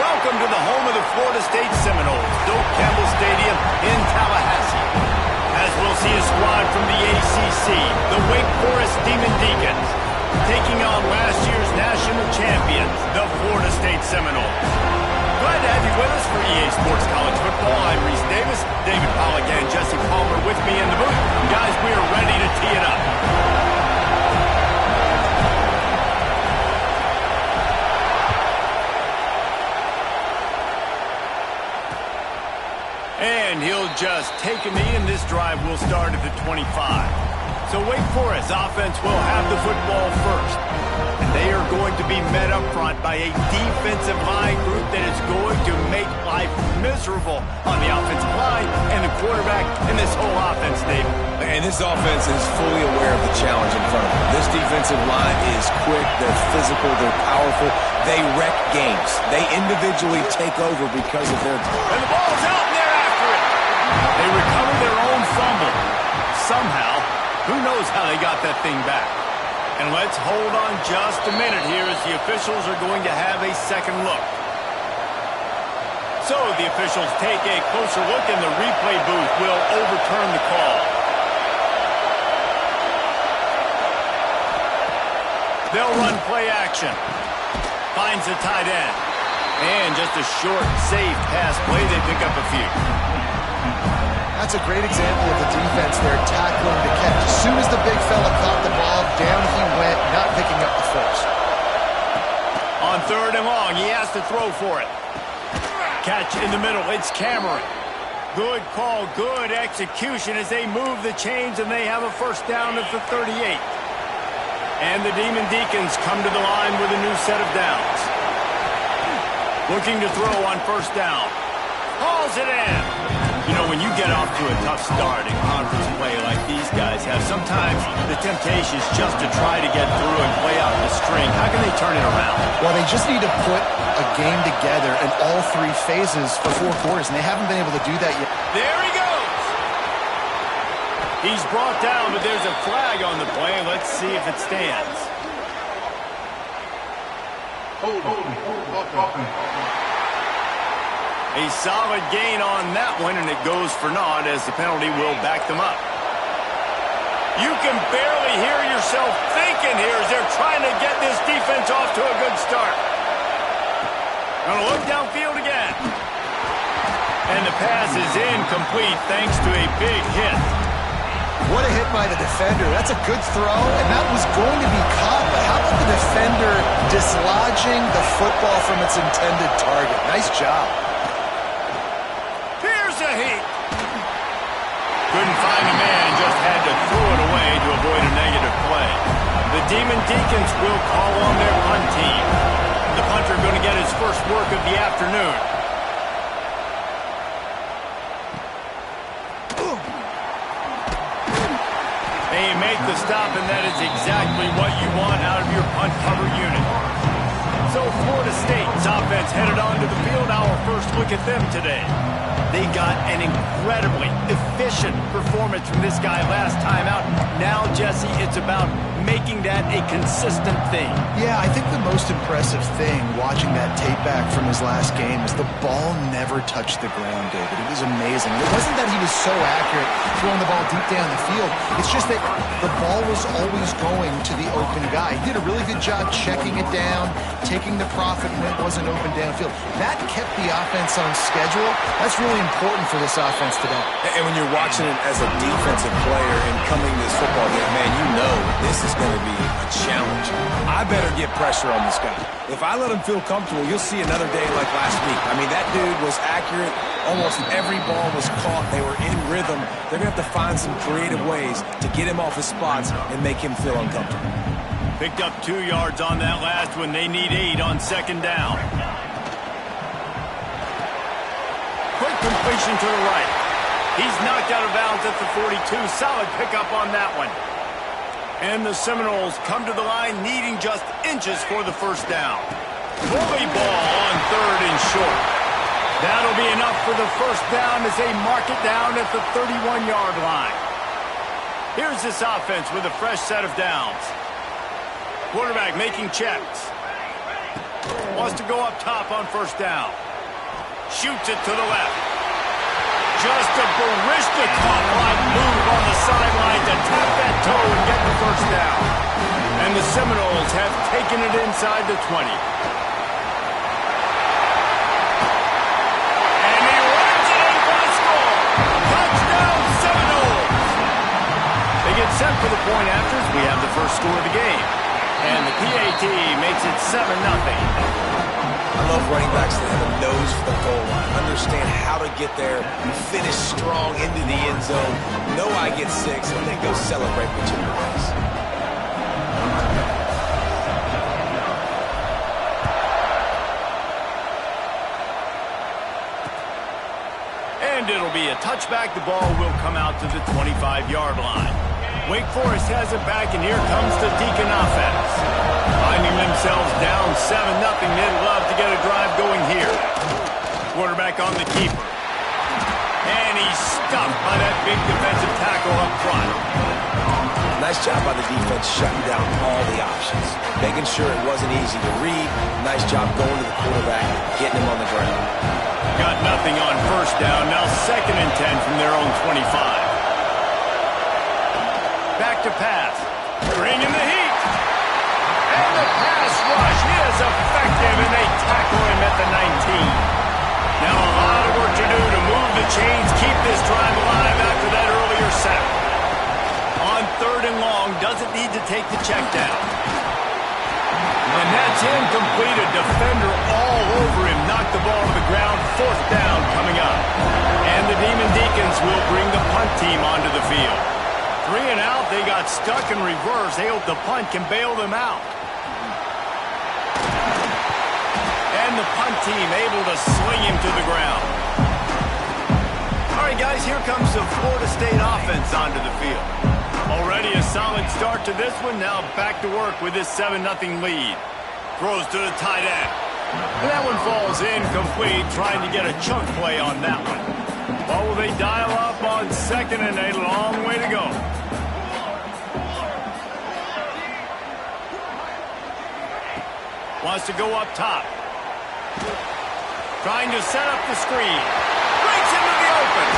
Welcome to the home of the Florida State Seminoles, Doak Campbell Stadium in Tallahassee. As we'll see a squad from the ACC, the Wake Forest Demon Deacons, taking on last year's national champions, the Florida State Seminoles. Glad to have you with us for EA Sports College Football. I'm Reese Davis, David Pollack and Jesse Palmer with me in the booth. Guys, we are ready to tee it up. And he'll just take a knee, and this drive will start at the 25. So Wake Forest offense will have the football first. And they are going to be met up front by a defensive line group that is going to make life miserable on the offensive line and the quarterback in this whole offense, Dave. And this offense is fully aware of the challenge in front of them. This defensive line is quick, they're physical, they're powerful, they wreck games. They individually take over because of their... And the ball's out, and they're after it. They recovered their own fumble. Somehow, who knows how they got that thing back. And let's hold on just a minute here as the officials are going to have a second look. So the officials take a closer look, and the replay booth will overturn the call. They'll run play action. Finds the tight end. And just a short, safe pass play. They pick up a few. That's a great example of the defense there, tackling to catch. As soon as the big fella caught the ball, down he went, not picking up the first. On 3rd and long, he has to throw for it. Catch in the middle, it's Cameron. Good call, good execution as they move the chains, and they have a first down at the 38. And the Demon Deacons come to the line with a new set of downs. Looking to throw on first down. Hauls it in. You know, when you get off to a tough start in conference play like these guys have, sometimes the temptation is just to try to get through and play out the string. How can they turn it around? Well, they just need to put a game together in all 3 phases for 4 quarters, and they haven't been able to do that yet. There he goes! He's brought down, but there's a flag on the play. Let's see if it stands. A solid gain on that one, and it goes for naught as the penalty will back them up. You can barely hear yourself thinking here as they're trying to get this defense off to a good start. Gonna look downfield again. And the pass is incomplete thanks to a big hit. What a hit by the defender. That's a good throw, and that was going to be caught. But how about the defender dislodging the football from its intended target? Nice job. Couldn't find a man and just had to throw it away to avoid a negative play. The Demon Deacons will call on their punt team. The punter going to get his first work of the afternoon. They make the stop, and that is exactly what you want out of your punt cover unit. So Florida State's offense headed onto the field. Our first look at them today. They got an incredibly efficient performance from this guy last time out. Now, Jesse, it's about making that a consistent thing. Yeah, I think the most impressive thing watching that tape back from his last game is the ball never touched the ground, David. It was amazing. It wasn't that he was so accurate throwing the ball deep down the field. It's just that the ball was always going to the open guy. He did a really good job checking it down, taking the profit when it wasn't open downfield. That kept the offense on schedule. That's really important for this offense today. And when you're watching it as a defensive player and coming to this football game, man, you know this is going to be a challenge. I better get pressure on this guy. If I let him feel comfortable, you'll see another day like last week. I mean, that dude was accurate. Almost every ball was caught. They were in rhythm. They're going to have to find some creative ways to get him off his spots and make him feel uncomfortable. Picked up 2 yards on that last one. They need 8 on 2nd down. Quick completion to the right. He's knocked out of bounds at the 42. Solid pickup on that one. And the Seminoles come to the line needing just inches for the first down. Bully ball on 3rd and short. That'll be enough for the first down as they mark it down at the 31-yard line. Here's this offense with a fresh set of downs. Quarterback making checks. Wants to go up top on first down. Shoots it to the left. Just a Barishnikov-like move on the sideline to tap that toe and get the first down. And the Seminoles have taken it inside the 20. And he runs it in for the score. Touchdown, Seminoles! They get set for the point afters. We have the first score of the game. And the PAT makes it 7-0. I love running backs that have a nose for the goal line. Understand how to get there, finish strong into the end zone, know I get 6, and then go celebrate with your boys. And it'll be a touchback. The ball will come out to the 25-yard line. Wake Forest has it back, and here comes the Deacon offense. Finding themselves down 7-0, they'd love to get a drive going here. Quarterback on the keeper. And he's stuffed by that big defensive tackle up front. Nice job by the defense shutting down all the options. Making sure it wasn't easy to read. Nice job going to the quarterback, getting him on the ground. Got nothing on first down. Now 2nd and 10 from their own 25. Back to pass. Bringing the heat. And the pass rush is effective, and they tackle him at the 19. Now a lot of work to do to move the chains, keep this drive alive after that earlier sack. On 3rd and long, doesn't need to take the check down. And that's incomplete. A defender all over him. Knocked the ball to the ground. 4th down coming up. And the Demon Deacons will bring the punt team onto the field. 3 and out, they got stuck in reverse. They hope the punt can bail them out. And the punt team able to sling him to the ground. All right, guys, here comes the Florida State offense onto the field. Already a solid start to this one. Now back to work with this 7-0 lead. Throws to the tight end. And that one falls incomplete, trying to get a chunk play on that one. What will they dial up on 2nd and a long way to go? Wants to go up top. Trying to set up the screen. Breaks into the open.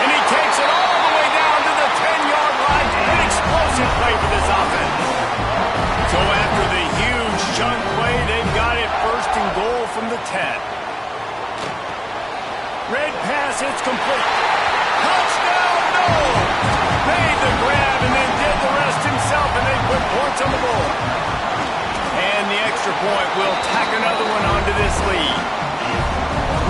And he takes it all the way down to the 10-yard line. An explosive play for this offense. So after the huge chunk play, they've got it 1st and goal from the 10. Red pass, it's complete. Touchdown, no! Made the grab and then did the rest himself, and they put points on the board. And the extra point will tack another one onto this lead.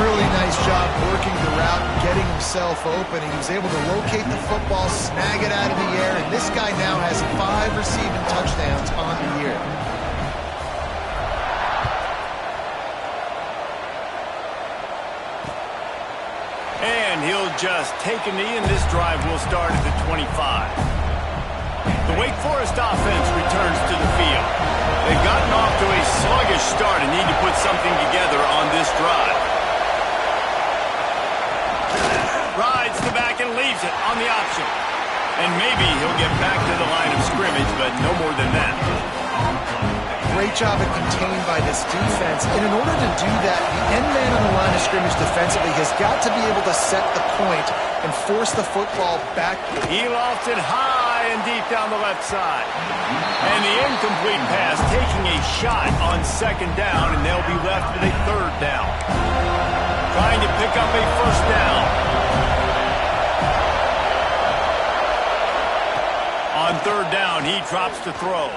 Really nice job working the route, getting himself open, and he was able to locate the football, snag it out of the air, and this guy now has 5 receiving touchdowns on the year. And he'll just take a knee, and this drive will start at the 25. The Wake Forest offense returns to the field. They've gotten off to a sluggish start and need to put something together on this drive. Rides the back and leaves it on the option. And maybe he'll get back to the line of scrimmage, but no more than that. Great job at contained by this defense. And in order to do that, the end man on the line of scrimmage defensively has got to be able to set the point and force the football back. He lofts it high and deep down the left side. And the incomplete pass taking a shot on 2nd down, and they'll be left with a 3rd down. Trying to pick up a 1st down. On 3rd down, he drops to throw.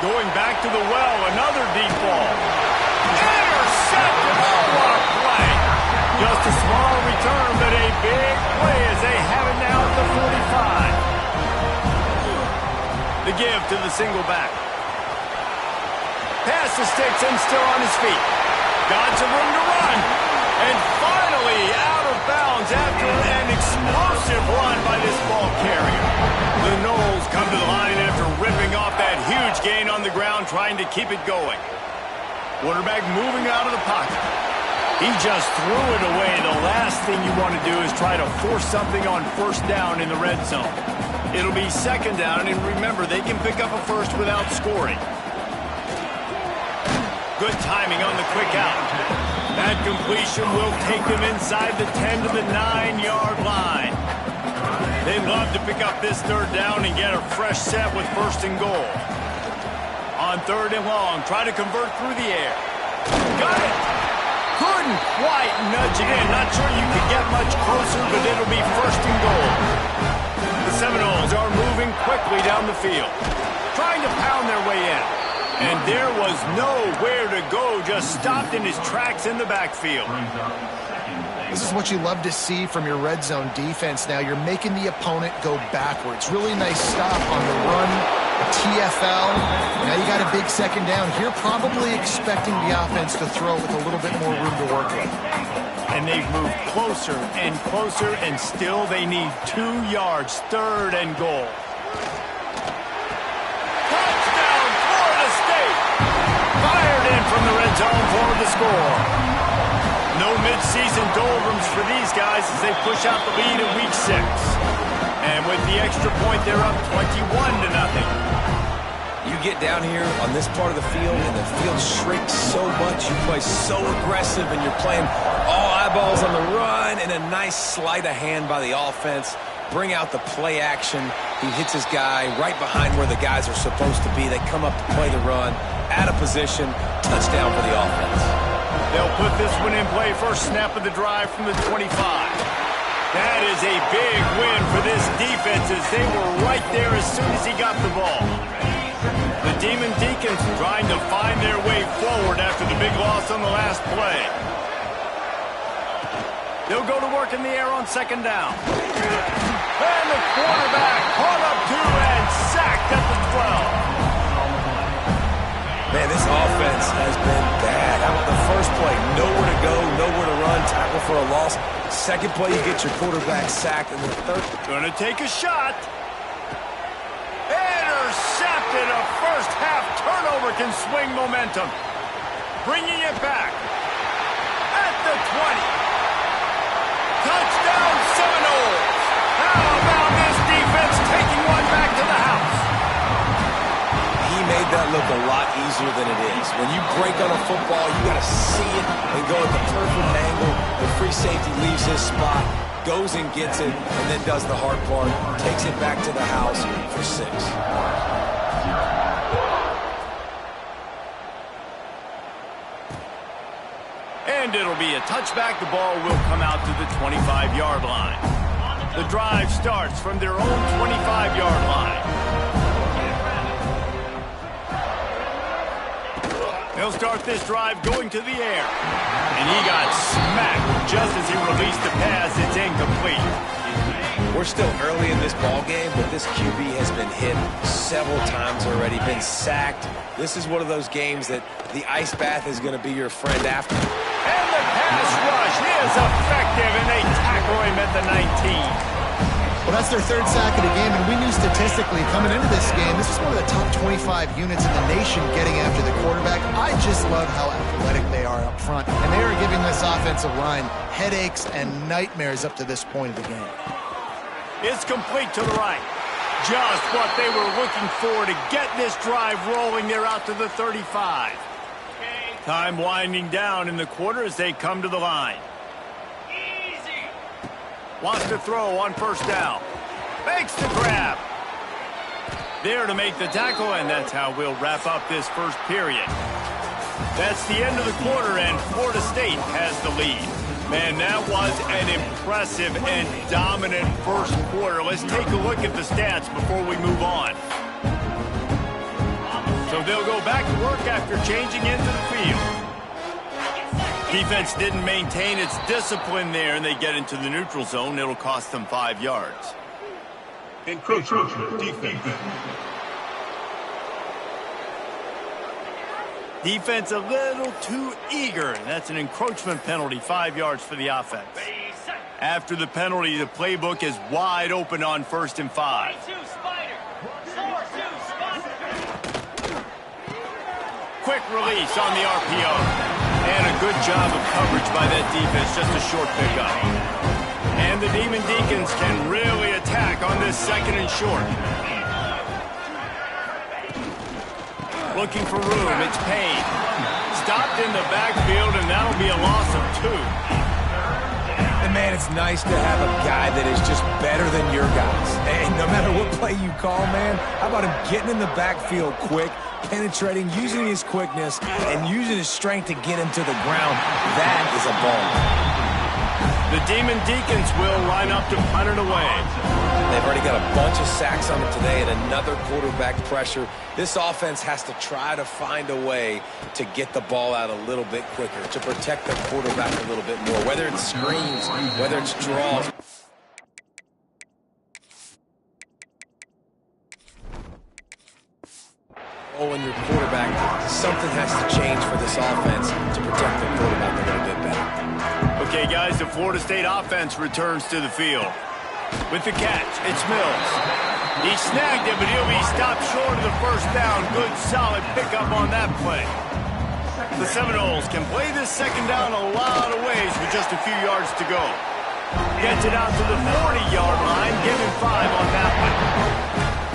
Going back to the well, another deep ball. Intercepted! Oh, what a play! Just a small return, but a big play as they have it now at the 45. The give to the single back. Pass the sticks and still on his feet. Got some room to run. And finally out of bounds after an explosive run by this ball carrier. The Noles come to the line after ripping off that huge gain on the ground, trying to keep it going. Quarterback moving out of the pocket. He just threw it away. The last thing you want to do is try to force something on 1st down in the red zone. It'll be 2nd down, and remember, they can pick up a 1st without scoring. Good timing on the quick out. That completion will take them inside the 10 to the 9-yard line. They'd love to pick up this third down and get a fresh set with first and goal. On third and long, try to convert through the air. Got it! Couldn't quite nudge it in. Not sure you could get much closer, but it'll be first and goal. The Seminoles are moving quickly down the field, trying to pound their way in. And there was nowhere to go, just stopped in his tracks in the backfield. This is what you love to see from your red zone defense now. You're making the opponent go backwards. Really nice stop on the run, a TFL. Now you got a big second down. Here probably expecting the offense to throw with a little bit more room to work with. And they've moved closer and closer, and still they need 2 yards, third and goal. Touchdown, Florida State! Fired in from the red zone for the score. No midseason doldrums for these guys as they push out the lead in week 6. And with the extra point, they're up 21-0. You get down here on this part of the field, and the field shrinks so much. You play so aggressive, and you're playing all eyeballs on the run, and a nice sleight of hand by the offense. Bring out the play action. He hits his guy right behind where the guys are supposed to be. They come up to play the run, out of position, touchdown for the offense. They'll put this one in play first snap of the drive from the 25. That is a big win for this defense as they were right there as soon as he got the ball. The Demon Deacons trying to find their way forward after the big loss on the last play. They'll go to work in the air on second down. And the quarterback caught up to and sacked at the 12. Man, this offense has been bad. How about the first play? Nowhere to go, nowhere to run, tackle for a loss. Second play, you get your quarterback sacked, and the third... Gonna take a shot. Intercepted. A first half turnover can swing momentum. Bringing it back at the 20. Touchdown Seminoles. How about this defense taking one back to the house? He made that look a lot easier than it is. When you break on a football, you got to see it and go at the perfect angle. The free safety leaves his spot, goes and gets it, and then does the hard part, takes it back to the house for 6. And it'll be a touchback. The ball will come out to the 25-yard line. The drive starts from their own 25-yard line. They'll start this drive going to the air. And he got smacked just as he released the pass. It's incomplete. We're still early in this ball game, but this QB has been hit several times already, been sacked. This is one of those games that the ice bath is going to be your friend after. And the pass rush is effective, and they tackle him at the 19. Well, that's their third sack of the game, and we knew statistically coming into this game, this is one of the top 25 units in the nation getting after the quarterback. I just love how athletic they are up front, and they are giving this offensive line headaches and nightmares up to this point of the game. It's complete to the right. Just what they were looking for to get this drive rolling. They're out to the 35. Time winding down in the quarter as they come to the line. Wants to throw on first down. Makes the grab. There to make the tackle, and that's how we'll wrap up this first period. That's the end of the quarter, and Florida State has the lead. Man, that was an impressive and dominant first quarter. Let's take a look at the stats before we move on. So they'll go back to work after changing into the field. Defense didn't maintain its discipline there, and they get into the neutral zone. It'll cost them 5 yards. Encroachment defense. Defense a little too eager. That's an encroachment penalty, 5 yards for the offense. After the penalty, the playbook is wide open on 1st and 5. Quick release on the RPO. And a good job of coverage by that defense, just a short pickup. And the Demon Deacons can really attack on this 2nd and short. Looking for room, it's Payne. Stopped in the backfield, and that'll be a loss of 2. And, man, it's nice to have a guy that is just better than your guys. And no matter what play you call, man, how about him getting in the backfield quick, penetrating, using his quickness, and using his strength to get him to the ground. That is a ball. The Demon Deacons will line up to punt it away. They've already got a bunch of sacks on them today and another quarterback pressure. This offense has to try to find a way to get the ball out a little bit quicker, to protect the quarterback a little bit more, whether it's screens, whether it's draws. Oh, and your quarterback, something has to change for this offense to protect the quarterback a little bit better. Okay, guys, the Florida State offense returns to the field. With the catch, it's Mills. He snagged it, but he'll be stopped short of the first down. Good, solid pickup on that play. The Seminoles can play this second down a lot of ways with just a few yards to go. Gets it out to the 40-yard line, giving 5 on that one.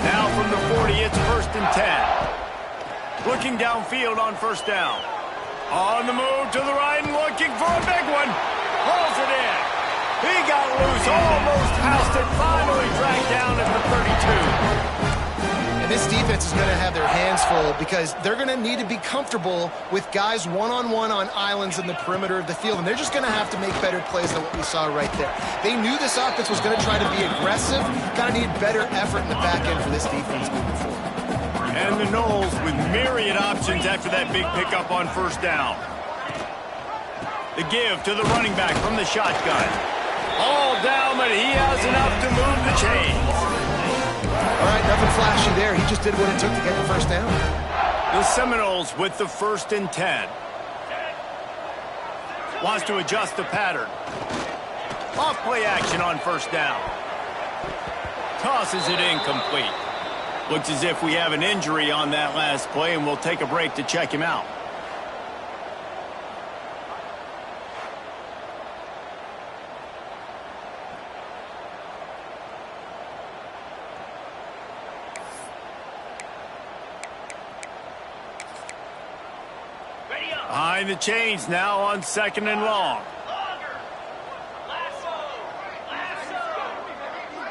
Now from the 40, it's 1st and 10. Looking downfield on first down. On the move to the right and looking for a big one. Hauls it in. He got loose, almost housed it, finally dragged down at the 32. And this defense is going to have their hands full because they're going to need to be comfortable with guys one-on-one on islands in the perimeter of the field, and they're just going to have to make better plays than what we saw right there. They knew this offense was going to try to be aggressive. Got to need better effort in the back end for this defense moving forward. And the Noles with myriad options after that big pickup on first down. The give to the running back from the shotgun. All down, but he has enough to move the chains. All right, nothing flashy there. He just did what it took to get the first down. The Seminoles with the 1st and 10. Wants to adjust the pattern. Off play action on first down. Tosses it incomplete. Looks as if we have an injury on that last play, and we'll take a break to check him out. Behind the chains now on 2nd and long.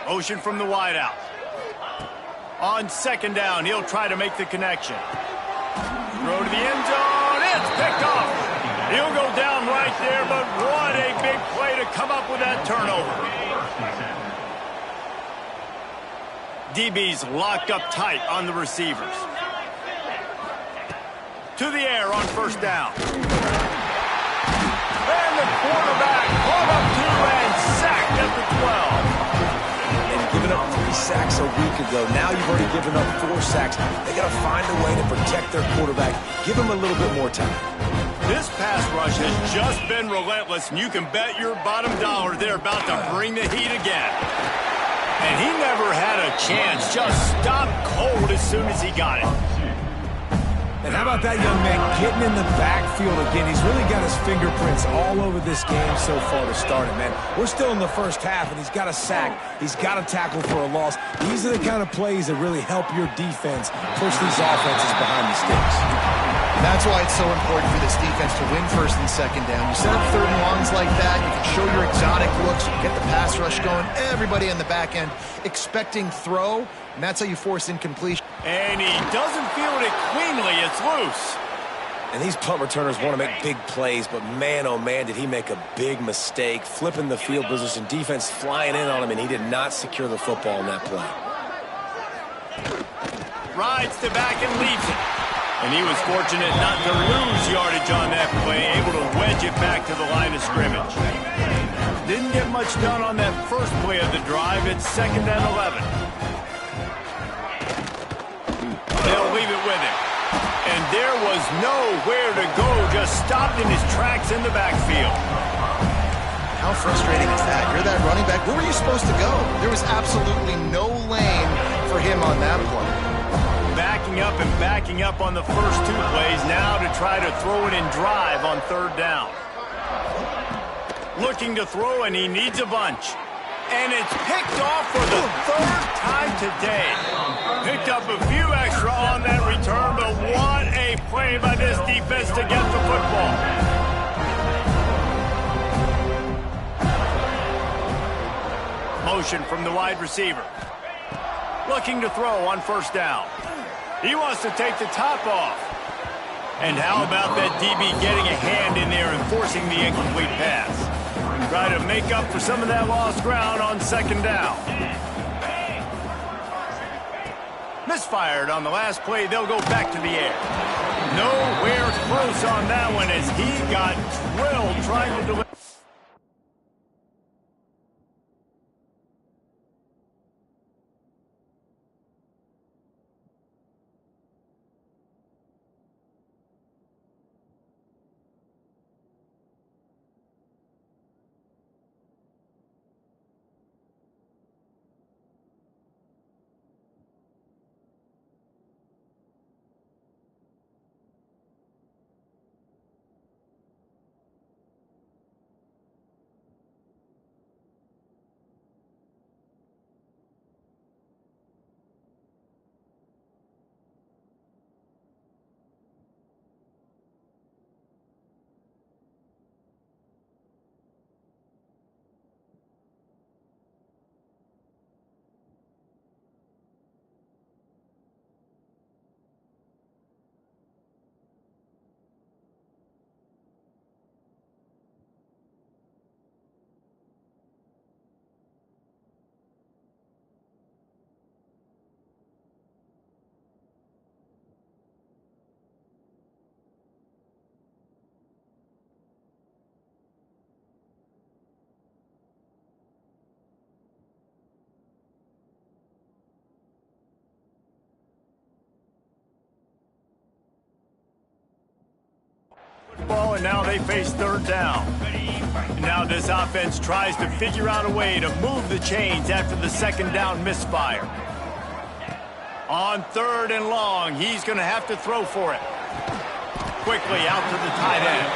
Motion from the wideout. On 2nd down, he'll try to make the connection. Throw to the end zone. It's picked off. He'll go down right there, but what a big play to come up with that turnover. DB's locked up tight on the receivers. To the air on first down. And the quarterback caught up to and sacked at the 12. And giving up 3 sacks a week ago. Now you've already given up 4 sacks. They got to find a way to protect their quarterback. Give him a little bit more time. This pass rush has just been relentless, and you can bet your bottom dollar they're about to bring the heat again. And he never had a chance. Just stopped cold as soon as he got it. And how about that young man getting in the backfield again? He's really got his fingerprints all over this game so far to start it, man. We're still in the first half, and he's got a sack. He's got a tackle for a loss. These are the kind of plays that really help your defense push these offenses behind the sticks. That's why it's so important for this defense to win 1st and 2nd down. You set up 3rd and longs like that, you can show your exotic looks, you can get the pass rush going, everybody in the back end expecting throw, and that's how you force incompletion. And he doesn't feel it cleanly. It's loose. And these punt returners want to make big plays, but man, oh man, did he make a big mistake, flipping the field position, defense flying in on him, and he did not secure the football in that play. Rides to back and leaves it. And he was fortunate not to lose yardage on that play, able to wedge it back to the line of scrimmage. Didn't get much done on that first play of the drive. It's 2nd and 11. They'll leave it with him. And there was nowhere to go, just stopped in his tracks in the backfield. How frustrating is that? You're that running back. Where were you supposed to go? There was absolutely no lane for him on that play. Backing up on the first 2 plays, now to try to throw it in drive on 3rd down. Looking to throw, and he needs a bunch. And it's picked off for the 3rd time today. Picked up a few extra on that return, but what a play by this defense to get the motion from the wide receiver. Looking to throw on first down. He wants to take the top off. And how about that DB getting a hand in there and forcing the incomplete pass? Try to make up for some of that lost ground on second down. Misfired on the last play. They'll go back to the air. Nowhere close on that one as he got drilled trying to deliver. Ball, and now they face third down. And now this offense tries to figure out a way to move the chains after the second down misfire. On third and long, he's going to have to throw for it. Quickly out to the tight end.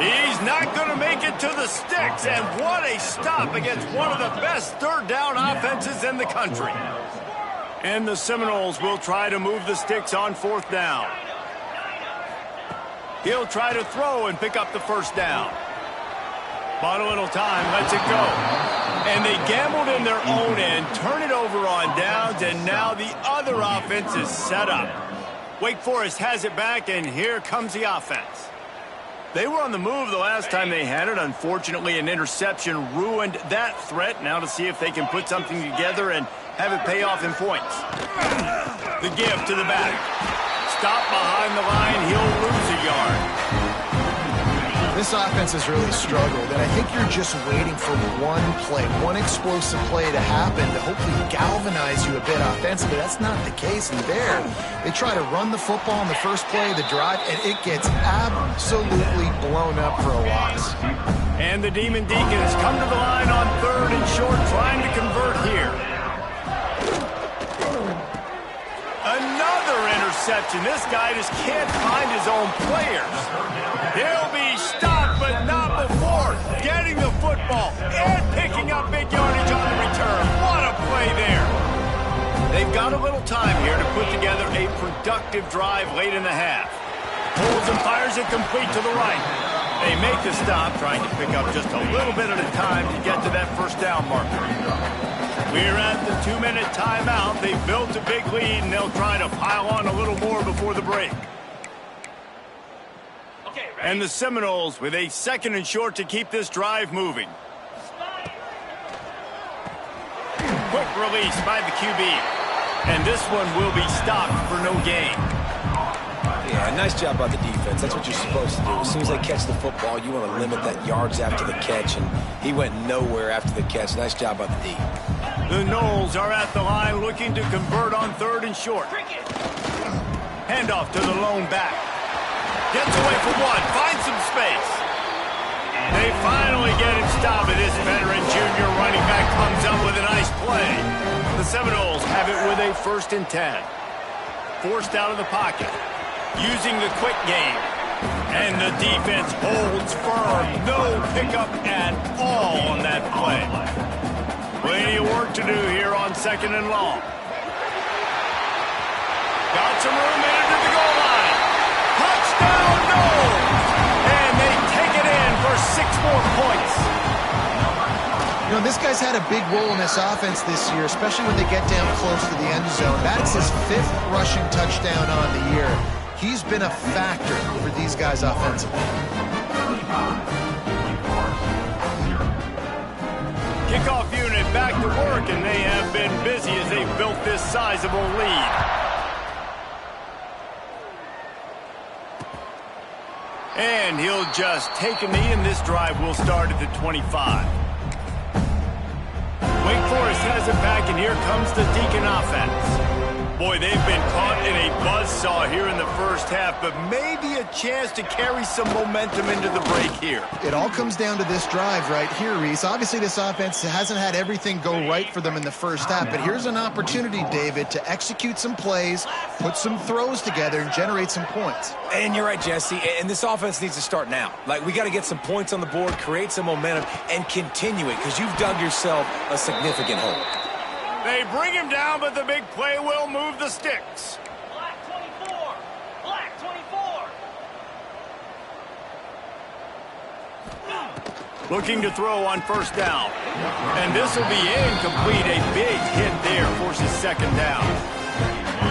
He's not going to make it to the sticks, and what a stop against one of the best third down offenses in the country. And the Seminoles will try to move the sticks on fourth down. He'll try to throw and pick up the first down. Bought a little time, lets it go. And they gambled in their own end, turn it over on downs, and now the other offense is set up. Wake Forest has it back, and here comes the offense. They were on the move the last time they had it. Unfortunately, an interception ruined that threat. Now to see if they can put something together and have it pay off in points. The give to the back. Stop behind the line, he'll lose a yard. This offense has really struggled, and I think you're just waiting for one play, one explosive play to happen to hopefully galvanize you a bit offensively. That's not the case, and there, they try to run the football in the first play of the drive, and it gets absolutely blown up for a loss. And the Demon Deacons come to the line on third and short, trying to convert here. Another interception. This guy just can't find his own players. He'll be stopped, but not before getting the football and picking up big yardage on the return. What a play there. They've got a little time here to put together a productive drive late in the half. Holds and fires it complete to the right. They make the stop, trying to pick up just a little bit at a time to get to that first down marker. We're at the 2-minute timeout. They've built a big lead, and they'll try to pile on a little more before the break. Okay, and the Seminoles with a second and short to keep this drive moving. Quick release by the QB. And this one will be stopped for no gain. Yeah, nice job by the defense. That's what you're supposed to do. As soon as they catch the football, you want to limit that yards after the catch, and he went nowhere after the catch. Nice job by the D. The Noles are at the line looking to convert on third and short. Handoff to the lone back. Gets away for one, finds some space. They finally get him stopped, and this veteran junior running back comes up with a nice play. The Seminoles have it with a 1st and 10. Forced out of the pocket. Using the quick game. And the defense holds firm. No pickup at all on that play. Plenty of work to do here on second and long. Got some room into the goal line. Touchdown, Noles! And they take it in for 6 more points. You know, and this guy's had a big role in this offense this year, especially when they get down close to the end zone. That's his 5th rushing touchdown on the year. He's been a factor for these guys offensively. Kickoff unit back to work, and they have been busy as they've built this sizable lead. And he'll just take a knee, and this drive will start at the 25. Wake Forest has it back, and here comes the Deacon offense. Boy, they've been caught in a buzzsaw here in the first half, but maybe a chance to carry some momentum into the break here. It all comes down to this drive right here, Reese. Obviously, this offense hasn't had everything go right for them in the first half, but here's an opportunity, David, to execute some plays, put some throws together, and generate some points. And you're right, Jesse, and this offense needs to start now. Like, we got to get some points on the board, create some momentum, and continue it, because you've dug yourself a significant hole. They bring him down, but the big play will move the sticks. Black 24. Black 24. Looking to throw on first down. And this will be incomplete. A big hit there forces second down.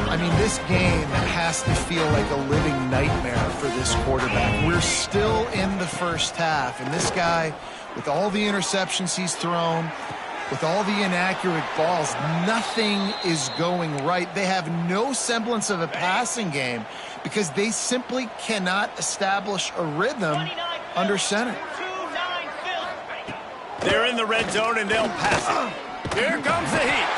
I mean, this game has to feel like a living nightmare for this quarterback. We're still in the first half, and this guy, with all the interceptions he's thrown, with all the inaccurate balls, nothing is going right. They have no semblance of a passing game because they simply cannot establish a rhythm under center. They're in the red zone, and they'll pass it. Here comes the heat.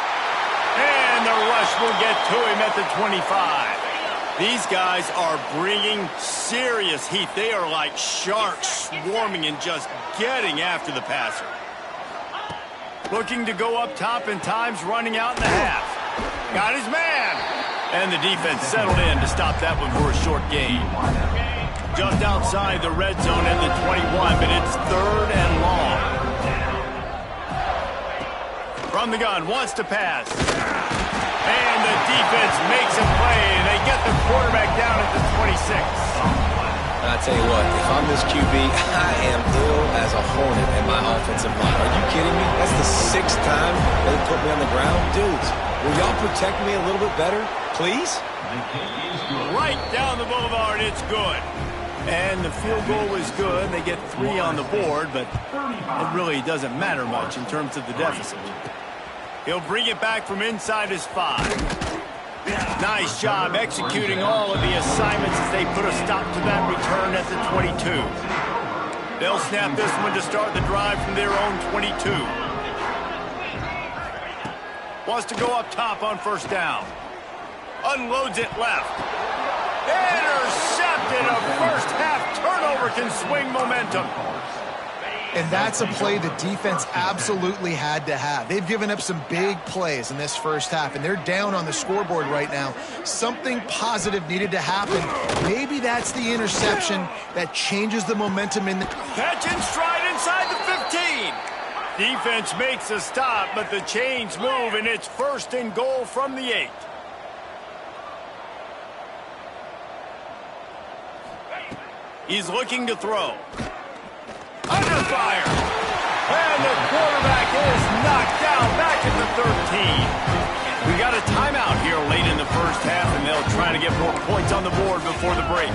And the rush will get to him at the 25. These guys are bringing serious heat. They are like sharks swarming and just getting after the passer. Looking to go up top, and time's running out in the half. Got his man. And the defense settled in to stop that one for a short gain. Just outside the red zone at the 21, but it's 3rd and long. From the gun, wants to pass. And the defense makes a play, and they get the quarterback down at the 26. I tell you what, if I'm this QB, I am ill as a hornet in my offensive line. Are you kidding me? That's the 6th time they put me on the ground. Dudes, will y'all protect me a little bit better, please? Right down the boulevard, it's good. And the field goal is good. They get 3 on the board, but it really doesn't matter much in terms of the deficit. He'll bring it back from inside his 5. Nice job executing all of the assignments as they put a stop to that return at the 22. They'll snap this one to start the drive from their own 22. Wants to go up top on first down. Unloads it left. Intercepted. A first half turnover can swing momentum. And that's a play the defense absolutely had to have. They've given up some big plays in this first half, and they're down on the scoreboard right now. Something positive needed to happen. Maybe that's the interception that changes the momentum in the... Catch in stride inside the 15. Defense makes a stop, but the chains move, and it's 1st and goal from the 8. He's looking to throw. Under fire. And the quarterback is knocked down back at the 13. We got a timeout here late in the first half, and they'll try to get more points on the board before the break.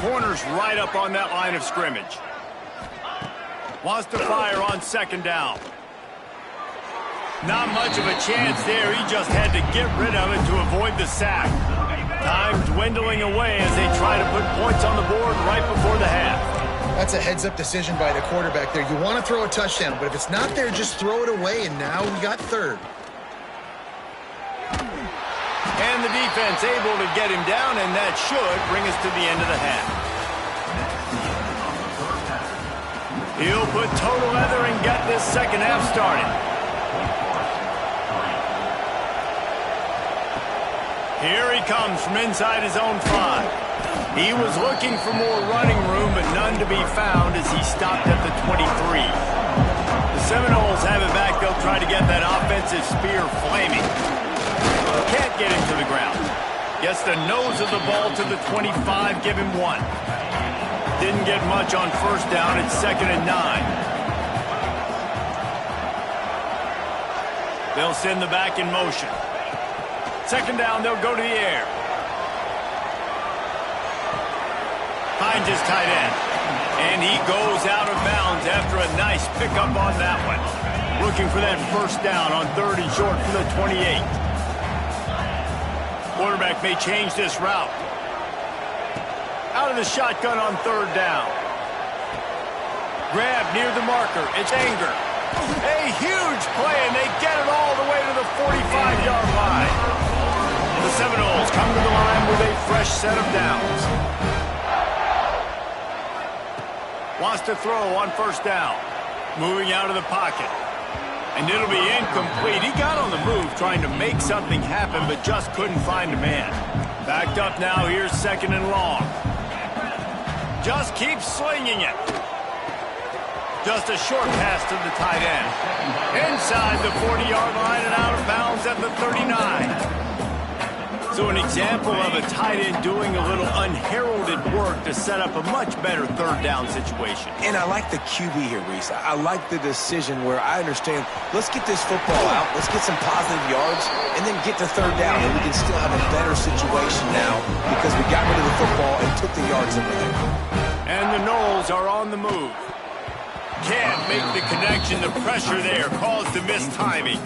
Corner's right up on that line of scrimmage. Wants to fire on 2nd down. Not much of a chance there. He just had to get rid of it to avoid the sack. Time dwindling away as they try to put points on the board right before the half. That's a heads-up decision by the quarterback there. You want to throw a touchdown, but if it's not there, just throw it away, and now we got 3rd. And the defense able to get him down, and that should bring us to the end of the half. He'll put total leather and get this second half started. Here he comes from inside his own 5. He was looking for more running room, but none to be found as he stopped at the 23. The Seminoles have it back. They'll try to get that offensive spear flaming. Can't get him to the ground. Gets the nose of the ball to the 25, give him 1. Didn't get much on first down. It's 2nd and 9. They'll send the back in motion. Second down, they'll go to the air. Finds his tight end. And he goes out of bounds after a nice pickup on that one. Looking for that first down on 3rd and short from the 28. Quarterback may change this route. Out of the shotgun on 3rd down. Grab near the marker. It's Anger. A huge play, and they get it all the way to the 45-yard line. The Seminoles come to the line with a fresh set of downs. Wants to throw on 1st down. Moving out of the pocket. And it'll be incomplete. He got on the move trying to make something happen, but just couldn't find a man. Backed up now. Here's 2nd and long. Just keeps slinging it. Just a short pass to the tight end. Inside the 40-yard line and out of bounds at the 39. So an example of a tight end doing a little unheralded work to set up a much better 3rd down situation. And I like the QB here, Reese. I like the decision where I understand, let's get this football out, let's get some positive yards, and then get to 3rd down, and we can still have a better situation now because we got rid of the football and took the yards over there. And the Noles are on the move. Can't make the connection. The pressure there caused the mistiming.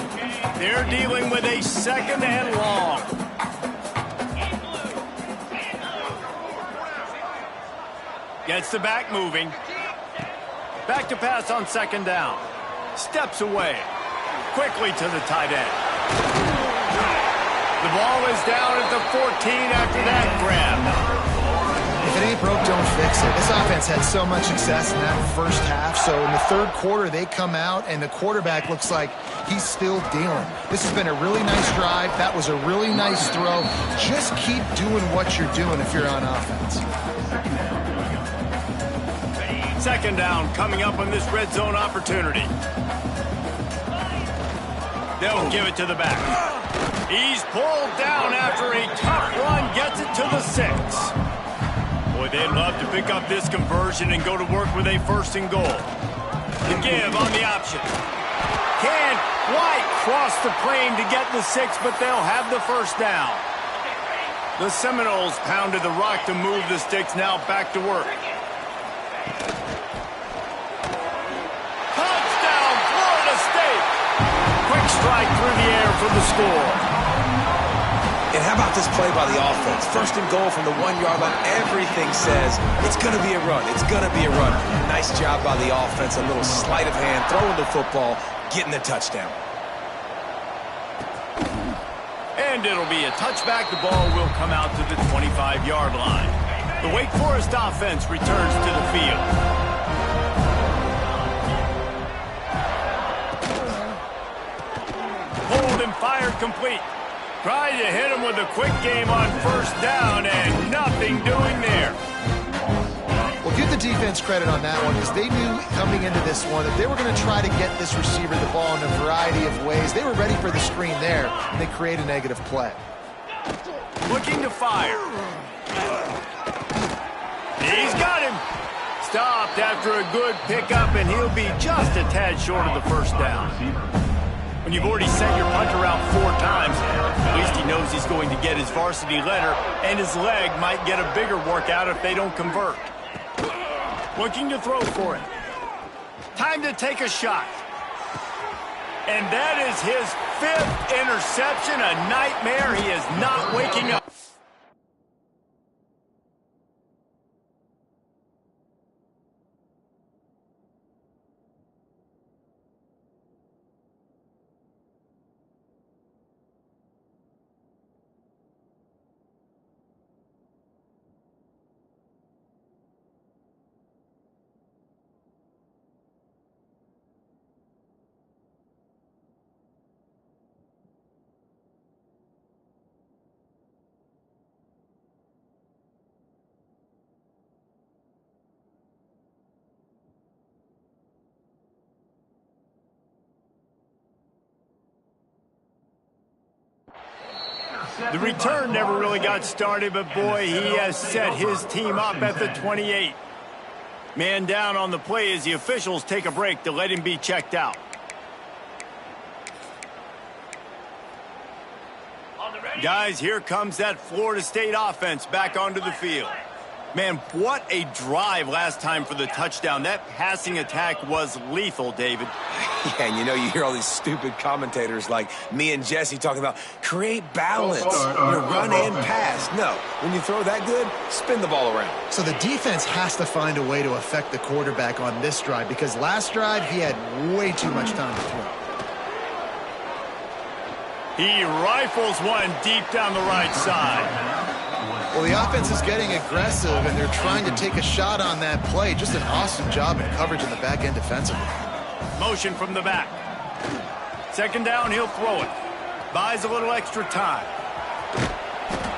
They're dealing with a 2nd and long. Gets the back moving. Back to pass on 2nd down. Steps away. Quickly to the tight end. The ball is down at the 14 after that grab. If it ain't broke, don't fix it. This offense had so much success in that first half, so in the 3rd quarter, they come out, and the quarterback looks like he's still dealing. This has been a really nice drive. That was a really nice throw. Just keep doing what you're doing if you're on offense. 2nd down coming up on this red zone opportunity. They'll give it to the back. He's pulled down after a tough run, gets it to the 6. Boy, they'd love to pick up this conversion and go to work with a 1st and goal. The give on the option. Can't quite cross the plane to get the 6, but they'll have the 1st down. The Seminoles pounded the rock to move the sticks, now back to work. Touchdown, Florida State! Quick strike through the air for the score. And how about this play by the offense? 1st and goal from the 1-yard line. Everything says it's going to be a run. It's going to be a run. Nice job by the offense. A little sleight of hand, throwing the football, getting the touchdown. And it'll be a touchback. The ball will come out to the 25-yard line. The Wake Forest offense returns to the field. Pulled and fired complete. Tried to hit him with a quick game on 1st down, and nothing doing there. Well, give the defense credit on that one because they knew coming into this one that they were going to try to get this receiver the ball in a variety of ways. They were ready for the screen there, and they create a negative play. Looking to fire. He's got him. Stopped after a good pickup, and he'll be just a tad short of the 1st down. When you've already sent your punter out 4 times, at least he knows he's going to get his varsity letter, and his leg might get a bigger workout if they don't convert. Looking to throw for it. Time to take a shot. And that is his 5th interception, a nightmare. He is not waking up. The return never really got started, but boy, he has set his team up at the 28. Man down on the play as the officials take a break to let him be checked out. Guys, here comes that Florida State offense back onto the field. Man, what a drive last time for the touchdown. That passing attack was lethal, David. Yeah, and you know, you hear all these stupid commentators like me and Jesse talking about create balance, run and pass. No, when you throw that good, spin the ball around. So the defense has to find a way to affect the quarterback on this drive because last drive he had way too much time to throw. He rifles one deep down the right side. Well, the offense is getting aggressive, and they're trying to take a shot on that play. Just an awesome job in coverage in the back end defensively. Motion from the back. Second down, he'll throw it. Buys a little extra time.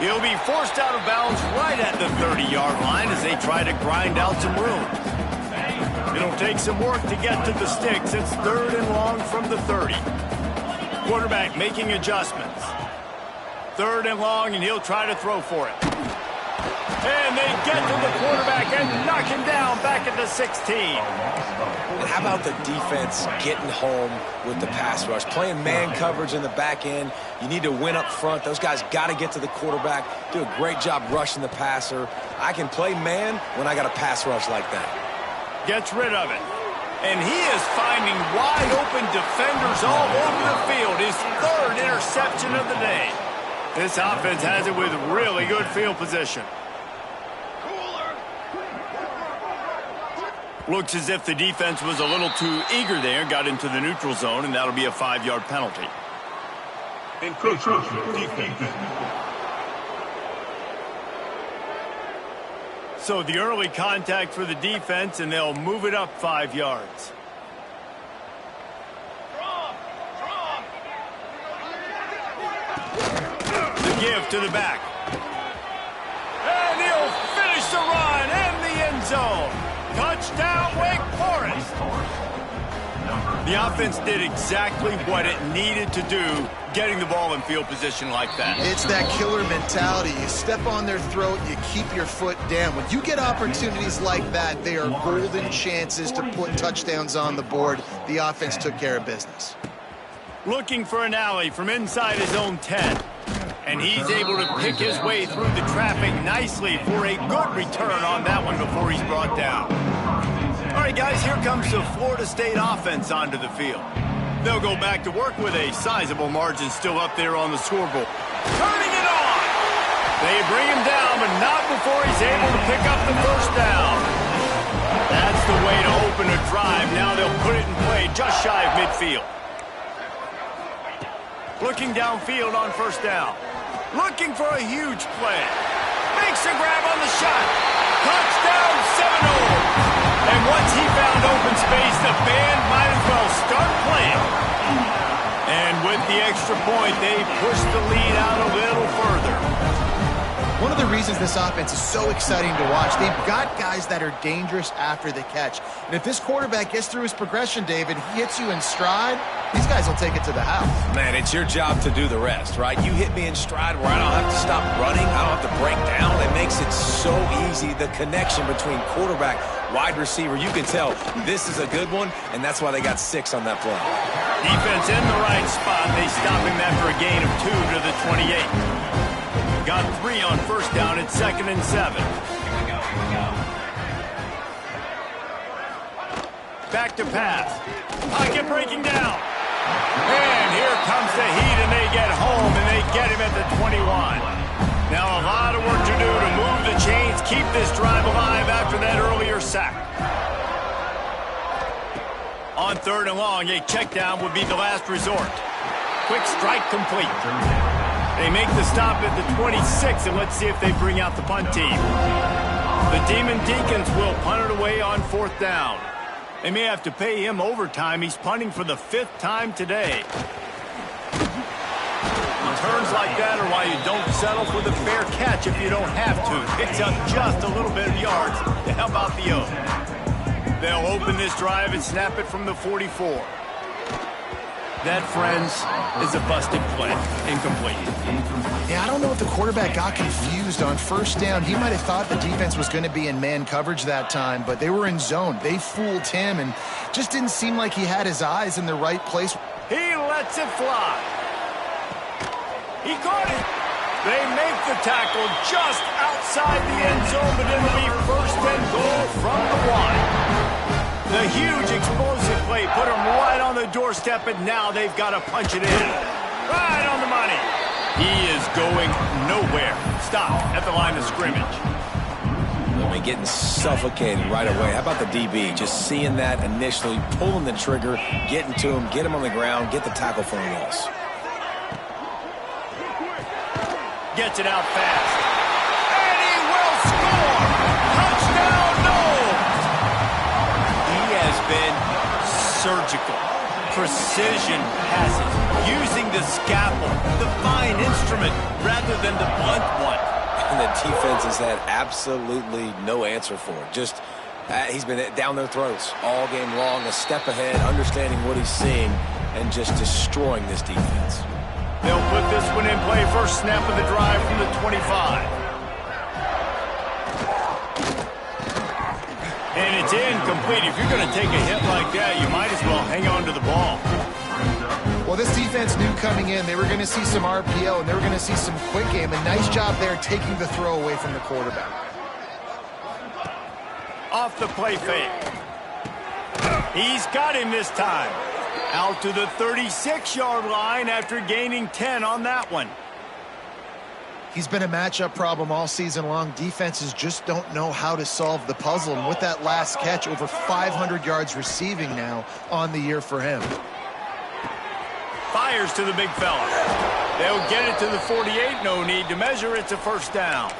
He'll be forced out of bounds right at the 30-yard line as they try to grind out some room. It'll take some work to get to the sticks. It's 3rd and long from the 30. Quarterback making adjustments. 3rd and long, and he'll try to throw for it. And they get to the quarterback and knock him down back at the 16. And how about the defense getting home with the pass rush? Playing man coverage in the back end. You need to win up front. Those guys got to get to the quarterback. Do a great job rushing the passer. I can play man when I got a pass rush like that. Gets rid of it. And he is finding wide open defenders all over the field. His 3rd interception of the day. This offense has it with really good field position. Looks as if the defense was a little too eager there, got into the neutral zone, and that'll be a 5-yard penalty. Encroachment defense. So the early contact for the defense, and they'll move it up 5 yards. The give to the back. And he'll finish the run in the end zone. Touchdown, Wake Forest. The offense did exactly what it needed to do, getting the ball in field position like that. It's that killer mentality. You step on their throat, you keep your foot down. When you get opportunities like that, they are golden chances to put touchdowns on the board. The offense took care of business. Looking for an alley from inside his own 10. And he's able to pick his way through the traffic nicely for a good return on that one before he's brought down. All right, guys, here comes the Florida State offense onto the field. They'll go back to work with a sizable margin still up there on the scoreboard. Turning it on! They bring him down, but not before he's able to pick up the 1st down. That's the way to open a drive. Now they'll put it in play just shy of midfield. Looking downfield on 1st down. Looking for a huge play. Makes a grab on the shot. Touchdown, Seminole. And once he found open space, the band might as well start playing. And with the extra point, they push the lead out a little further. One of the reasons this offense is so exciting to watch, they've got guys that are dangerous after the catch. And if this quarterback gets through his progression, David, he hits you in stride, these guys will take it to the house. Man, it's your job to do the rest, right? You hit me in stride where I don't have to stop running. I don't have to break down. It makes it so easy. The connection between quarterback, wide receiver, you can tell this is a good one, and that's why they got 6 on that play. Defense in the right spot. They stop him after a gain of 2 to the 28. Got 3 on 1st down. It's 2nd and 7. Back to pass. Pocket breaking down. And here comes the heat, and they get home, and they get him at the 21. Now a lot of work to do to move the chains, keep this drive alive after that earlier sack. On 3rd and long, a check down would be the last resort. Quick strike complete. They make the stop at the 26, and let's see if they bring out the punt team. The Demon Deacons will punt it away on 4th down. They may have to pay him overtime. He's punting for the 5th time today. Returns like that are why you don't settle for the fair catch if you don't have to. Picks up just a little bit of yards to help out the O. They'll open this drive and snap it from the 44. That, friends, is a busted play. Incomplete. Yeah, I don't know if the quarterback got confused on 1st down. He might have thought the defense was going to be in man coverage that time, but they were in zone. They fooled him and just didn't seem like he had his eyes in the right place. He lets it fly. He caught it. They make the tackle just outside the end zone, but it'll be first and goal from the 1. The huge explosive play put them right on the doorstep, and now they've got to punch it in. Right on the money. He is going nowhere. Stop at the line of scrimmage. I mean, getting suffocated right away. How about the DB? Just seeing that initially, pulling the trigger, getting to him, get him on the ground, get the tackle for a loss. Gets it out fast. And he will score! Touchdown, Knowles! He has been surgical. Precision passes, using the scalpel, the fine instrument, rather than the blunt one. And the defense has had absolutely no answer for it. Just, he's been down their throats all game long, a step ahead, understanding what he's seeing, and just destroying this defense. They'll put this one in play, first snap of the drive from the 25. And it's incomplete. If you're going to take a hit like that, you might as well hang on to the ball. Well, this defense knew coming in they were going to see some RPO and they were going to see some quick game. A nice job there taking the throw away from the quarterback. Off the play fake. He's got him this time. Out to the 36-yard line after gaining 10 on that one. He's been a matchup problem all season long. Defenses just don't know how to solve the puzzle. And with that last catch, over 500 yards receiving now on the year for him. Fires to the big fella. They'll get it to the 48. No need to measure. It's a first down.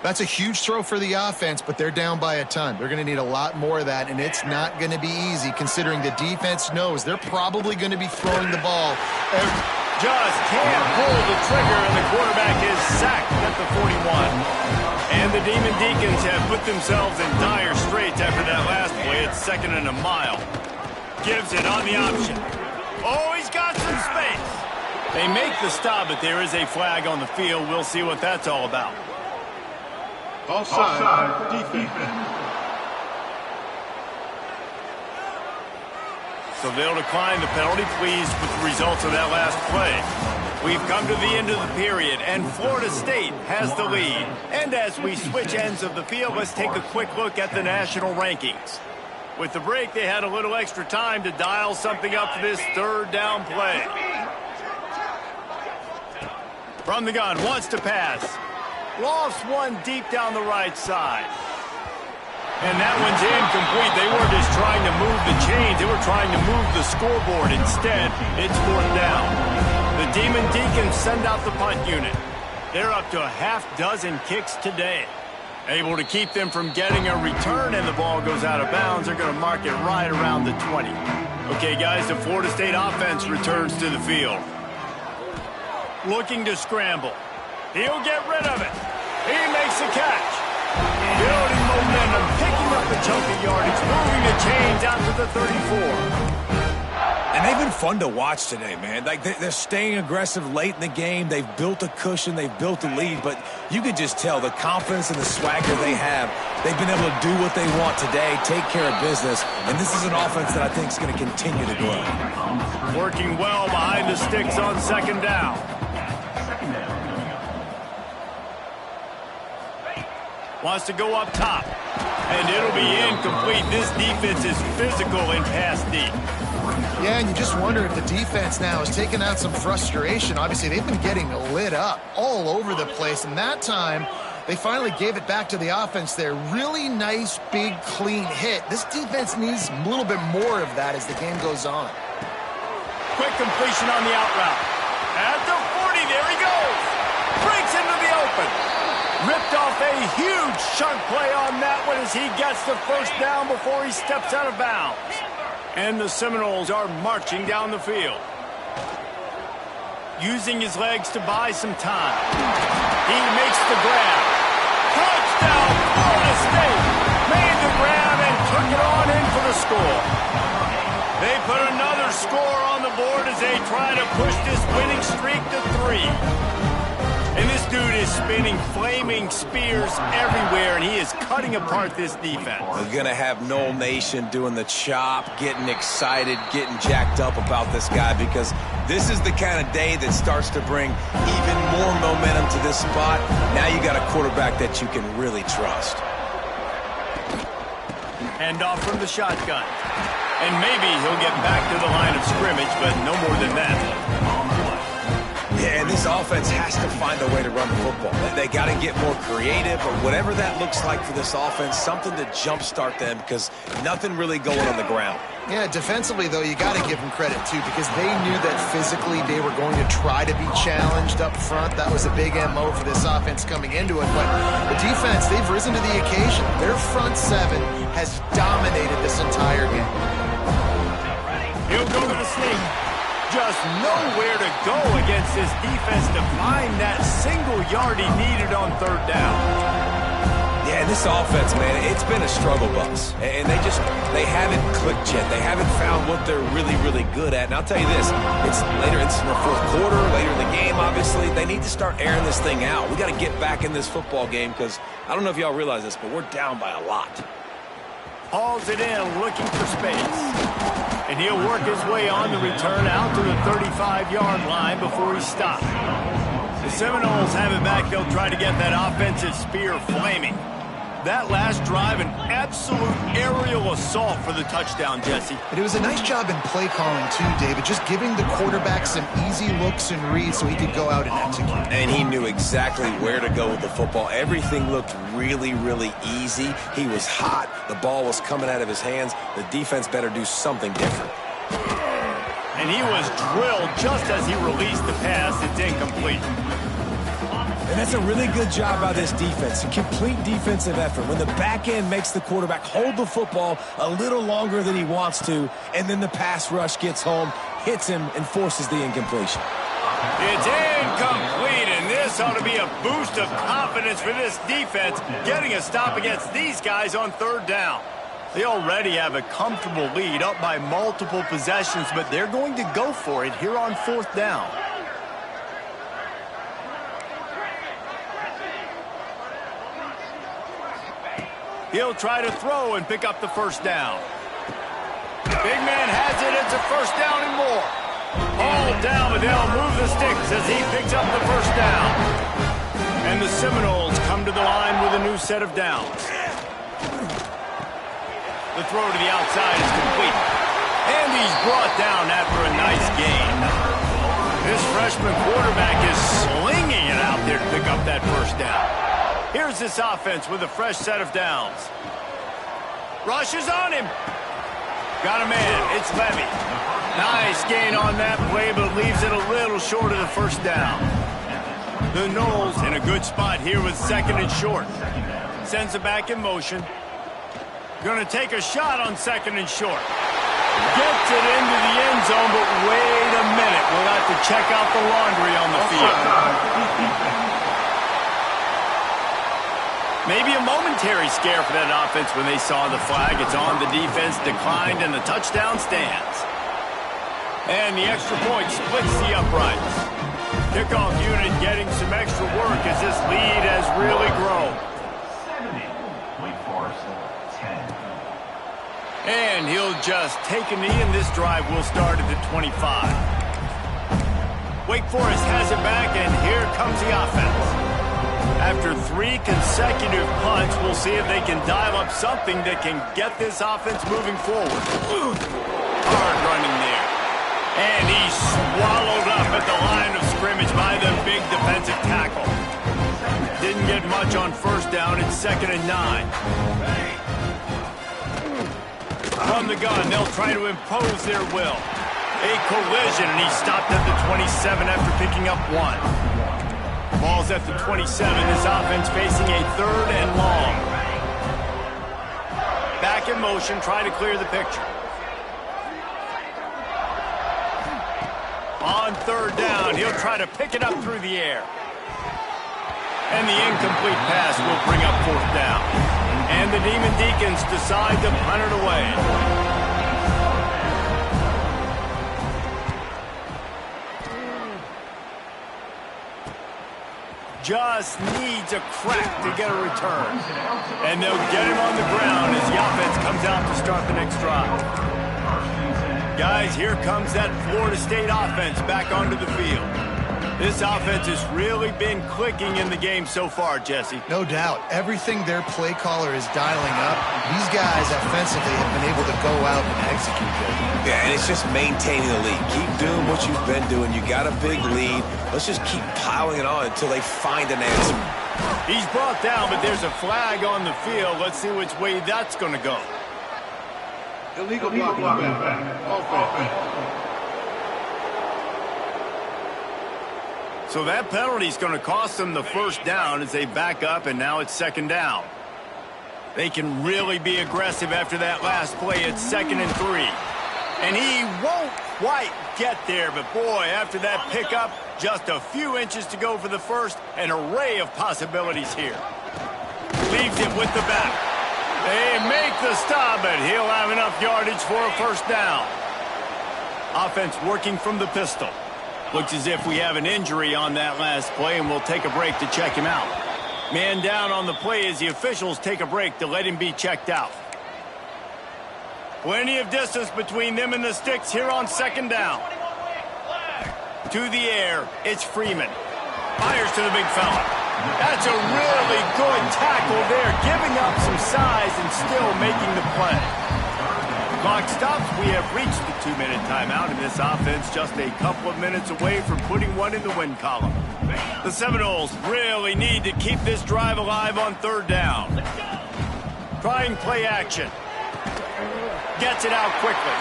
That's a huge throw for the offense, but they're down by a ton. They're going to need a lot more of that, and it's not going to be easy considering the defense knows they're probably going to be throwing the ball. Just can't pull the trigger, and the quarterback is sacked at the 41. And the Demon Deacons have put themselves in dire straits after that last play. It's second and a mile. Gives it on the option. Oh, he's got some space. They make the stop, but there is a flag on the field. We'll see what that's all about. Offside defense. So they'll decline the penalty, pleased with the results of that last play. We've come to the end of the period, and Florida State has the lead. And as we switch ends of the field, let's take a quick look at the national rankings. With the break, they had a little extra time to dial something up for this third down play. From the gun, wants to pass. Lofts one deep down the right side. And that one's incomplete. They weren't just trying to move the chains. They were trying to move the scoreboard. Instead, it's fourth down. The Demon Deacons send out the punt unit. They're up to a half dozen kicks today. Able to keep them from getting a return, and the ball goes out of bounds. They're going to mark it right around the 20. Okay, guys, the Florida State offense returns to the field. Looking to scramble. He'll get rid of it. He makes a catch. Building momentum, picking up a chunk of yardage, moving the chains out to the 34. And they've been fun to watch today, man. Like they're staying aggressive late in the game. They've built a cushion. They've built a lead. But you can just tell the confidence and the swagger they have. They've been able to do what they want today, take care of business. And this is an offense that I think is going to continue to grow. Working well behind the sticks on second down. Wants to go up top. And it'll be incomplete. This defense is physical in pass deep. Yeah, and you just wonder if the defense now is taking out some frustration. Obviously, they've been getting lit up all over the place. And that time, they finally gave it back to the offense there. Really nice, big, clean hit. This defense needs a little bit more of that as the game goes on. Quick completion on the out route. At the 40, there he goes. Breaks into the open. Ripped off a huge chunk play on that one as he gets the first down before he steps out of bounds. And the Seminoles are marching down the field. Using his legs to buy some time. He makes the grab. Touchdown, Florida State. Made the grab and took it on in for the score. They put another score on the board as they try to push this winning streak to 3. And this dude is spinning flaming spears everywhere, and he is cutting apart this defense. We're going to have Noel Nation doing the chop, getting excited, getting jacked up about this guy, because this is the kind of day that starts to bring even more momentum to this spot. Now you got a quarterback that you can really trust. Hand off from the shotgun. And maybe he'll get back to the line of scrimmage, but no more than that. Yeah, and this offense has to find a way to run the football. They got to get more creative, or whatever that looks like for this offense, something to jumpstart them, because nothing really going on the ground. Yeah, defensively, though, you got to give them credit, too, because they knew that physically they were going to try to be challenged up front. That was a big MO for this offense coming into it. But the defense, they've risen to the occasion. Their front seven has dominated this entire game. He'll go to the sneak. Just nowhere to go against this defense to find that single yard he needed on third down. Yeah, this offense, man, it's been a struggle bus. And they haven't clicked yet. They haven't found what they're really, really good at. And I'll tell you this, it's in the fourth quarter, later in the game, obviously. They need to start airing this thing out. We got to get back in this football game, because I don't know if y'all realize this, but we're down by a lot. Hauls it in, looking for space. And he'll work his way on the return out to the 35-yard line before he stops. The Seminoles have it back. They'll try to get that offensive spear flaming. That last drive, an absolute aerial assault for the touchdown, Jesse. But it was a nice job in play calling, too, David, just giving the quarterback some easy looks and reads so he could go out and execute. And he knew exactly where to go with the football. Everything looked really, really easy. He was hot. The ball was coming out of his hands. The defense better do something different. And he was drilled just as he released the pass. It's incomplete. And that's a really good job by this defense, a complete defensive effort. When the back end makes the quarterback hold the football a little longer than he wants to, and then the pass rush gets home, hits him, and forces the incompletion. It's incomplete, and this ought to be a boost of confidence for this defense, getting a stop against these guys on third down. They already have a comfortable lead, up by multiple possessions, but they're going to go for it here on fourth down. He'll try to throw and pick up the first down. Big man has it. It's a first down and more. All down, but they'll move the sticks as he picks up the first down. And the Seminoles come to the line with a new set of downs. The throw to the outside is complete. And he's brought down after a nice gain. This freshman quarterback is slinging it out there to pick up that first down. Here's this offense with a fresh set of downs. Rushes on him. Got a man. It's Levy. Nice gain on that play, but leaves it a little short of the first down. The Noles in a good spot here with second and short. Sends it back in motion. Going to take a shot on second and short. Gets it into the end zone, but wait a minute. We'll have to check out the laundry on the field. Maybe a momentary scare for that offense when they saw the flag. It's on. The defense declined, and the touchdown stands. And the extra point splits the uprights. Kickoff unit getting some extra work as this lead has really grown. 10. And he'll just take a knee, and this drive will start at the 25. Wake Forest has it back, and here comes the offense. After 3 consecutive punts, we'll see if they can dial up something that can get this offense moving forward. Hard running there. And he's swallowed up at the line of scrimmage by the big defensive tackle. Didn't get much on first down. It's 2nd and 9. From the gun, they'll try to impose their will. A collision, and he stopped at the 27 after picking up 1. Ball's at the 27. This offense facing a 3rd and long. Back in motion, trying to clear the picture. On 3rd down, he'll try to pick it up through the air. And the incomplete pass will bring up 4th down. And the Demon Deacons decide to punt it away. just needs a crack to get a return. And they'll get him on the ground as the offense comes out to start the next drive. Guys, here comes that Florida State offense back onto the field. This offense has really been clicking in the game so far, Jesse. No doubt. Everything their play caller is dialing up, these guys offensively have been able to go out and execute good. Yeah, and it's just maintaining the lead. Keep doing what you've been doing. You got a big lead. Let's just keep piling it on until they find an answer. He's brought down, but there's a flag on the field. Let's see which way that's going to go. Illegal blocking back. Offense. So that penalty is going to cost them the first down as they back up, and now it's second down. They can really be aggressive after that last play. It's 2nd and 3. And he won't quite get there, but boy, after that pickup, just a few inches to go for the first. An array of possibilities here. Leaves it with the back. They make the stop, but he'll have enough yardage for a first down. Offense working from the pistol. Looks as if we have an injury on that last play, and we'll take a break to check him out. Man down on the play as the officials take a break to let him be checked out. Plenty of distance between them and the sticks here on second down. To the air, it's Freeman. Fires to the big fella. That's a really good tackle there, giving up some size and still making the play. Clock stops. We have reached the 2-minute timeout, and this offense just a couple of minutes away from putting one in the win column. The Seminoles really need to keep this drive alive on third down. Trying play action. Gets it out quickly.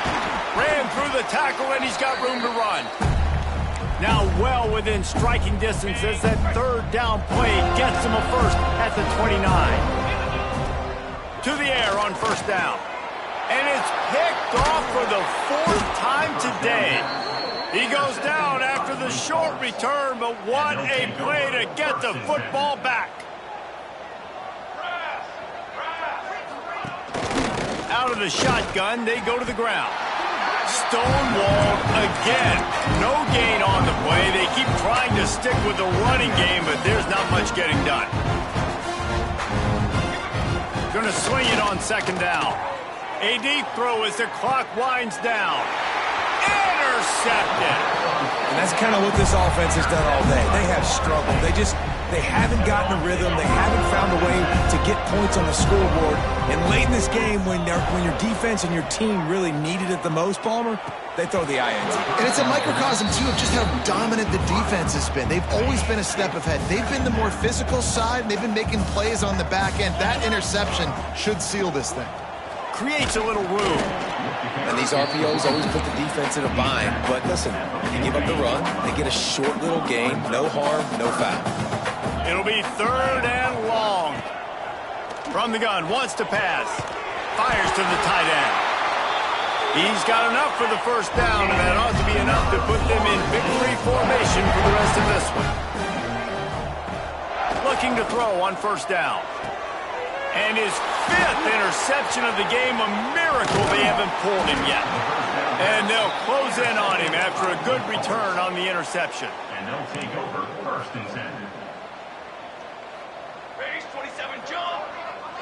Ran through the tackle, and he's got room to run. Now well within striking distance as that third down play gets him a first at the 29. To the air on first down. And it's picked off for the 4th time today. He goes down after the short return, but what a play to get the football back. Out of the shotgun, they go to the ground. Stonewalled again. No gain on the play. They keep trying to stick with the running game, but there's not much getting done. Gonna swing it on second down. A deep throw as the clock winds down. Intercepted. And that's kind of what this offense has done all day. They have struggled. They haven't gotten a rhythm. They haven't found a way to get points on the scoreboard. And late in this game, when your defense and your team really needed it the most, Palmer, they throw the INT. And it's a microcosm, too, of just how dominant the defense has been. They've always been a step ahead. They've been the more physical side, and they've been making plays on the back end. That interception should seal this thing. Creates a little room. And these RPOs always put the defense in a bind. But listen, you give up the run, they get a short little gain, no harm, no foul. It'll be 3rd and long. From the gun, wants to pass. Fires to the tight end. He's got enough for the first down, and that ought to be enough to put them in victory formation for the rest of this one. Looking to throw on first down. And his 5th interception of the game, a miracle they haven't pulled him yet. And they'll close in on him after a good return on the interception. And they'll take over 1st and 10. Base 27 jump.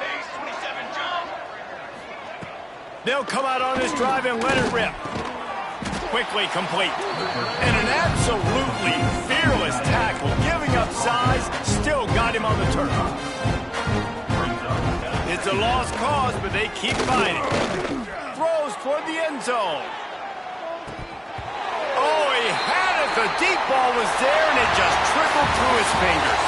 Base 27 jump. They'll come out on this drive and let it rip. Quickly complete. And an absolutely fearless tackle, giving up size, still got him on the turf. It's a lost cause, but they keep fighting. Throws toward the end zone. Oh, he had it. The deep ball was there, and it just trickled through his fingers.